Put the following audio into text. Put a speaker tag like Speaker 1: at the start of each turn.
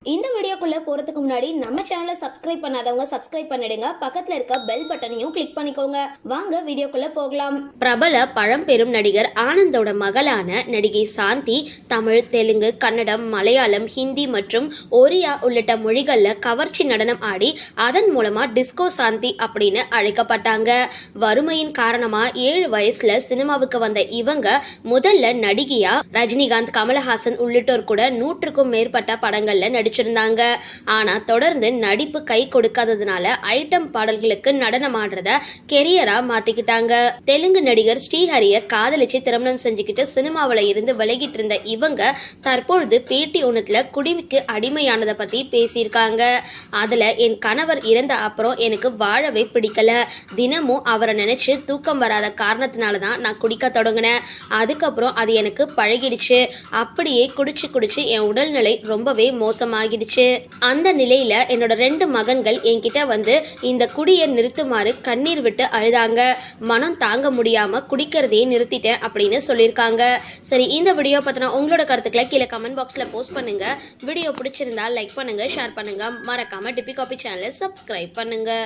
Speaker 1: இந்த வீடியோக்குள்ள போறதுக்கு முன்னாடி நம்ம சேனலை சப்ஸ்கிரைப் பண்ணாதவங்க சப்ஸ்கிரைப் பண்ணிடுங்க, பக்கத்துல இருக்க பெல் பட்டனையும் கிளிக் பண்ணிக்கோங்க. வாங்க வீடியோக்குள்ள போகலாம். பிரபல பழம்பெரும் நடிகர் ஆனந்தோட மகளான நடிகை சாந்தி தமிழ், தெலுங்கு, கன்னடம், மலையாளம், ஹிந்தி மற்றும் ஒரியா உள்ளிட்ட மொழிகள்ல கவர்ச்சி நடனம் ஆடி அதன் மூலமா டிஸ்கோ சாந்தி அப்படின்னு அழைக்கப்பட்டாங்க. வறுமையின் காரணமா 7 வயசுல சினிமாவுக்கு வந்த இவங்க முதல்ல நடிகையா ரஜினிகாந்த், கமலஹாசன் உள்ளிட்டோர் கூட 100க்கும் மேற்பட்ட படங்கள்ல நடிச்சிருந்தாங்க. ஆனா தொடர்ந்து நடிப்பு கை கொடுக்காததுனால ஐட்டம் பாடல்களுக்கு நடனம் ஆடுறத கெரியரா மாத்திக்கிட்டாங்க. தெலுங்கு நடிகர் ஸ்ரீஹரிய காதலிச்சு திருமணம் செஞ்சுக்கிட்டு சினிமாவில இருந்து விலகிட்டு இருந்த இவங்க தற்பொழுது பேட்டி ஒண்ணுல குடிமைக்கு அடிமையானதை பத்தி பேசியிருக்காங்க. அதுல என் கணவர் இறந்த அப்புறம் எனக்கு வாழவே பிடிக்கல, தினமும் அவரை நினைச்சு தூக்கம் வராத காரணத்தினாலதான் நான் குடிக்க தொடங்கினேன். அதுக்கப்புறம் அது எனக்கு பழகிடுச்சு. அப்படியே குடிச்சு குடிச்சு என் உடல்நிலை ரொம்பவே மோசமாகிடுச்சு. அந்த நிலையில என்னோட 2 மகன்கள் என்கிட்ட வந்து இந்த குடியை நிறுத்துமாறு கண்ணீர் விட்டு அழுதாங்க. மனம் தாங்க முடியாம குடிக்கிறதையே நிறுத்திட்டேன் அப்படின்னு சொல்லியிருக்காங்க. சரி, இந்த வீடியோ பத்தின உங்களோட கருத்துக்களை கீழே கமெண்ட் பாக்ஸ்ல போஸ்ட் பண்ணுங்க. வீடியோ பிடிச்சிருந்தா லைக் பண்ணுங்க, ஷேர் பண்ணுங்க, மறக்காம டிபி காபி சேனலை சப்ஸ்கிரைப் பண்ணுங்க.